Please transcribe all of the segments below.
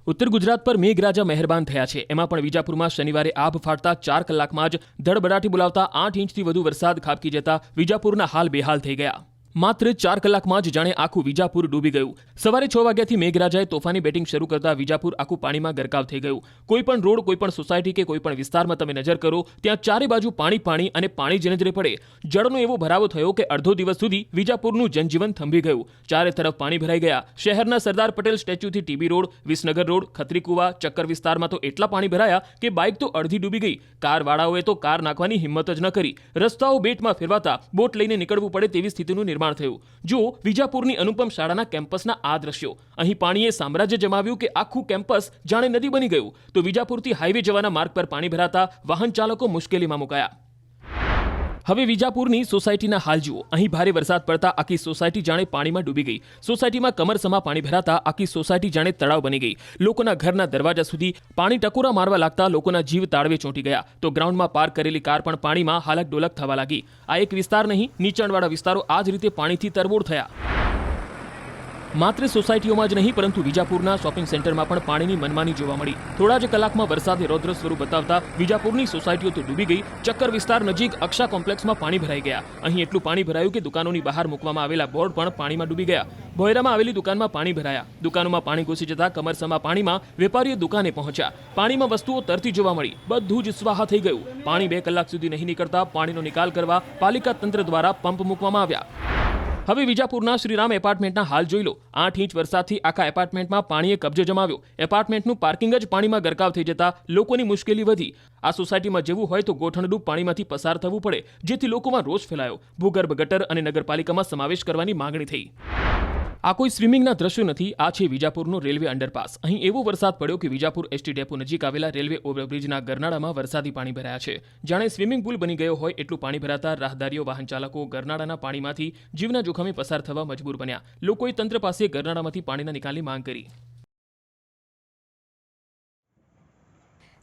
ઉત્તર ગુજરાત પર મેઘરાજા મહેરબાન થયા છે। એમાં પણ વિજાપુરમાં શનિવારે આભ ફાટતા 4 કલાકમાં જ ધડબડાટી બોલાવતા 8 ઇંચથી વધુ વરસાદ ખાબકી જતા વિજાપુરના હાલ બેહાલ થઈ ગયા। માત્ર 4 કલાકમાં જ જાણે આખું વિજાપુર ડૂબી ગયું। સવારે 6 વાગ્યાથી મેઘરાજાએ તોફાની બેટિંગ શરૂ કરતા વિજાપુર આખું પાણીમાં ગરકાવ થઈ ગયું। કોઈ પણ રોડ, કોઈ પણ સોસાયટી કે કોઈ પણ વિસ્તારમાં તમે નજર કરો ત્યાં ચારે બાજુ પાણી અને પાણી જ નજરે પડે। જળનો એવો ભરાવો થયો કે અડધો દિવસ સુધી વિજાપુરનું જનજીવન થંભી ગયું। ચારે તરફ પાણી ભરાઈ ગયા। શહેરના સરદાર પટેલ સ્ટેચ્યુથી TB road, Visnagar road, Khatrikuva, ચક્કર વિસ્તારમાં તો એટલા પાણી ભરાયા કે બાઇક તો અડધી ડૂબી ગઈ। કારવાળાઓએ તો કાર નાખવાની હિંમત જ ન કરી। રસ્તાઓ બેટમાં ફેરવાતા બોટ લઈને નીકળવું પડે તેવી સ્થિતિનું નિર્માણ થયું। જો વિજાપુરની અનુપમ શાળાના કેમ્પસના આ દ્રશ્યો, અહીં પાણીએ સામ્રાજ્ય જમાવ્યું કે આખું કેમ્પસ જાણે નદી બની ગયું। તો વિજાપુરથી હાઈવે જવાના માર્ગ પર પાણી ભરાતા વાહન ચાલકો મુશ્કેલીમાં મુકાયા। હવે વિજાપુરની સોસાયટીના હાલ જુઓ। અહીં ભારે વરસાદ પડતા આખી સોસાયટી જાણે પાણીમાં ડૂબી ગઈ। સોસાયટીમાં કમરસમા પાણી ભરાતા આખી સોસાયટી જાણે તળાવ બની ગઈ। લોકોના ઘરના દરવાજા સુધી પાણી ટકોરા મારવા લાગતા લોકોના જીવ તાળવે ચોંટી ગયા। તો ગ્રાઉન્ડમાં પાર્ક કરેલી કાર પણ પાણીમાં હાલક ડોલક થવા લાગી। આ એક વિસ્તાર નહીં, નીચાણવાળા વિસ્તારો આ જ રીતે પાણીથી તરબોળ થયા। માત્ર સોસાયટીઓમાં જ નહીં પરંતુ વિજાપુરના શોપિંગ સેન્ટરમાં પણ પાણીની મનમાની જોવા મળી। થોડા જ કલાકમાં વરસાદે રૌદ્ર સ્વરૂપ બતાવતા વિજાપુરની સોસાયટીઓ તો ડૂબી ગઈ। ચક્કર વિસ્તાર નજીક અક્ષા કોમ્પ્લેક્સમાં પાણી ભરાઈ ગયા। અહીં એટલું પાણી ભરાયું કે દુકાનોની બહાર મૂકવામાં આવેલા બોર્ડ પણ પાણીમાં ડૂબી ગયા। ભોયરામાં આવેલી દુકાનમાં પાણી ભરાયા। દુકાનોમાં પાણી ઘૂસી જતા કમરસમા પાણીમાં વેપારીઓ દુકાને પહોંચ્યા। પાણીમાં વસ્તુઓ તરતી જોવા મળી। બધું જ સ્વાહા થઈ ગયું। પાણી 2 કલાક સુધી નહીં નીકળતા પાણીનો નિકાલ કરવા પાલિકા તંત્ર દ્વારા પંપ મૂકવામાં આવ્યા। હવે વિજાપુરના શ્રીરામ એપાર્ટમેન્ટના હાલ જોઈ લો। 8 ઇંચ વરસાદથી આખા એપાર્ટમેન્ટમાં પાણીએ કબજો જમાવ્યો। એપાર્ટમેન્ટનું પાર્કિંગ જ પાણીમાં ગરકાવ થઈ જતા લોકોની મુશ્કેલી વધી। આ સોસાયટીમાં જવું હોય તો ગોઠણડૂબ પાણીમાંથી પસાર થવું પડે, જેથી લોકોમાં રોષ ફેલાયો। ભૂગર્ભ ગટર અને નગરપાલિકામાં સમાવેશ કરવાની માંગણી થઈ। આ કોઈ સ્વિમિંગના દ્રશ્યો નથી, આ છે વિજાપુરનો રેલવે અંડરપાસ। અહીં એવો વરસાદ પડ્યો કે વિજાપુર એસટી ડેપો નજીક આવેલા રેલવે ઓવરબ્રિજના ગરનાળામાં વરસાદી પાણી ભરાયા છે। જાણે સ્વિમિંગ પુલ બની ગયો હોય એટલું પાણી ભરાતા રાહદારીઓ, વાહન ચાલકો ગરનાળાના પાણીમાંથી જીવના જોખમે પસાર થવા મજબૂર બન્યા। લોકોએ તંત્ર પાસે ગરનાળામાંથી પાણીના નિકાલની માંગ કરી।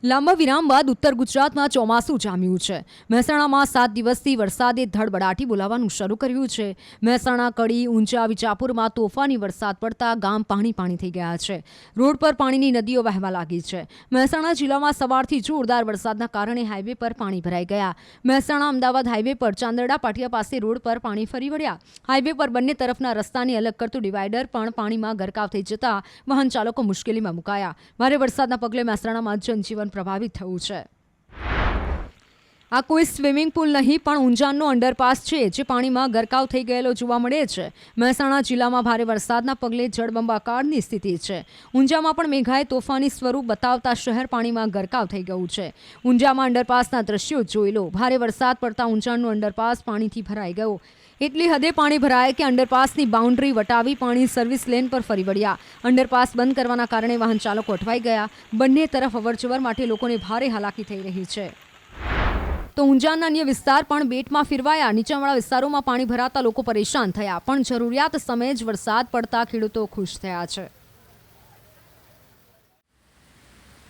લાંબા વિરામ બાદ ઉત્તર ગુજરાતમાં ચોમાસું જામ્યું છે। મહેસાણામાં 7 દિવસથી વરસાદે ધડબડાટી બોલાવવાનું શરૂ કર્યું છે। મહેસાણા, કડી, ઊંઝા, વિજાપુરમાં તોફાની વરસાદ પડતા ગામ પાણી થઈ ગયા છે। રોડ પર પાણીની નદીઓ વહેવા લાગી છે। મહેસાણા જિલ્લામાં સવારથી જોરદાર વરસાદના કારણે હાઈવે પર પાણી ભરાઈ ગયા। મહેસાણા અમદાવાદ હાઈવે પર ચાંદરડા પાટિયા પાસે રોડ પર પાણી ફરી વળ્યા। હાઈવે પર બંને તરફના રસ્તાને અલગ કરતું ડિવાઈડર પણ પાણીમાં ગરકાવ થઈ જતા વાહન ચાલકો મુશ્કેલીમાં મુકાયા। ભારે વરસાદના પગલે મહેસાણામાં જનજીવન પ્રભાવિત થયું છે। આ કોઈ સ્વિમિંગ પુલ નહીં પણ ઊંઝાનો અંડરપાસ છે, જે પાણીમાં ગરકાવ થઈ ગયેલો જોવા મળે છે। મહેસાણા જિલ્લામાં ભારે વરસાદના પગલે જળબંબાકારની સ્થિતિ છે। ઊંઝામાં પણ મેઘાએ તોફાની સ્વરૂપ બતાવતા શહેર પાણીમાં ગરકાવ થઈ ગયું છે। ઊંઝામાં અંડરપાસના દ્રશ્યો જોઈ લો। ભારે વરસાદ પડતા ઊંઝાનો અંડરપાસ પાણીથી ભરાઈ ગયો। એટલી હદે પાણી ભરાય કે અંડરપાસની બાઉન્ડ્રી વટાવી પાણી સર્વિસ લેન પર ફરી વળ્યા। અંડરપાસ બંધ કરવાના કારણે વાહન ચાલકો અટવાઈ ગયા। બંને તરફ અવરજવર માટે લોકોને ભારે હાલાકી થઈ રહી છે। તો ઊંઝાના અન્ય વિસ્તાર પણ બેટમાં ફેરવાયા। નીચાણવાળા વિસ્તારોમાં પાણી ભરાતા લોકો પરેશાન થયા, પણ જરૂરિયાત સમયે જ વરસાદ પડતા ખેડૂતો ખુશ થયા છે।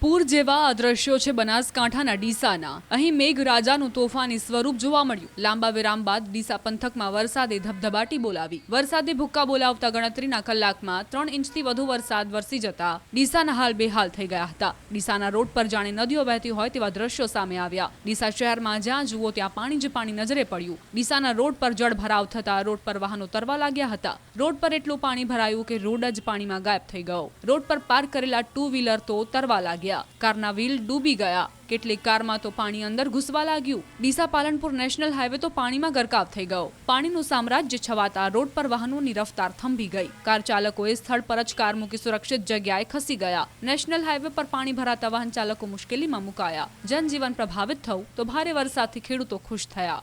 પૂર જેવા આ દ્રશ્યો છે બનાસકાંઠાના ડીસાના। અહીં મેઘરાજાનું તોફાની સ્વરૂપ જોવા મળ્યું। લાંબા વિરામ બાદ ડીસા પંથકમાં વરસાદે ધબધબાટી બોલાવી। વરસાદે ભૂક્કા બોલાવતા ગણતરીના કલાકમાં 3 ઇંચથી વધુ વરસાદ વરસી જતા ડીસાના હાલ બેહાલ થઈ ગયા હતા। ડીસાના રોડ પર જાણે નદીઓ વહેતી હોય તેવા દ્રશ્યો સામે આવ્યા। ડીસા શહેરમાં જ્યાં જુઓ ત્યાં પાણી જ પાણી નજરે પડ્યું। ડીસાના રોડ પર જળ ભરાવ થતા રોડ પર વાહનો તરવા લાગ્યા હતા। રોડ પર એટલું પાણી ભરાયું કે રોડ જ પાણીમાં ગાયબ થઈ ગયો। રોડ પર પાર્ક કરેલા 2 વ્હીલર તો તરવા લાગ્યા। કારના વ્હીલ ડૂબી ગયા। કેટલીક કારમાં તો પાણી અંદર ઘૂસવા લાગ્યું। ડીસા પાલનપુર નેશનલ હાઈવે તો પાણીમાં ગરકાવ થઈ ગયો। પાણીનું સામ્રાજ્ય છવાતા રોડ પર વાહનોની રફતાર થંભી ગઈ। કાર ચાલકોએ સ્થળ પર જ કાર મૂકી સુરક્ષિત જગ્યાએ ખસી ગયા। નેશનલ હાઈવે પર પાણી ભરાતા વાહન ચાલકો મુશ્કેલીમાં મુકાયા। જનજીવન પ્રભાવિત થયું તો ભારે વરસાદથી ખેડૂતો ખુશ થયા।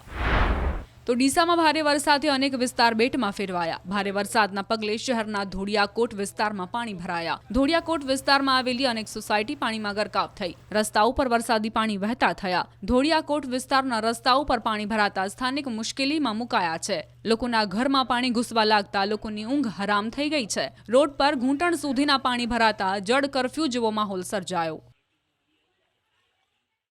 તો ડીસામાં ભારે વરસાદે અનેક વિસ્તાર બેટમાં ફેરવાયા। ભારે વરસાદના પગલે શહેરના ધોળિયાકોટ વિસ્તારમાં પાણી ભરાયા। ધોળિયાકોટ વિસ્તારમાં આવેલી અનેક સોસાયટી પાણીમાં ગરકાવ થઈ। રસ્તાઓ પર વરસાદી પાણી વહેતા થયા। ધોળિયાકોટ વિસ્તારના રસ્તાઓ પર પાણી ભરાતા સ્થાનિક મુશ્કેલીમાં મુકાયા છે। લોકોના ઘરમાં પાણી ઘૂસવા લાગતા લોકોની ઊંઘ હરામ થઈ ગઈ છે। રોડ પર ઘૂંટણ સુધીના પાણી ભરાતા જળ કર્ફ્યુ જેવો માહોલ સર્જાયો।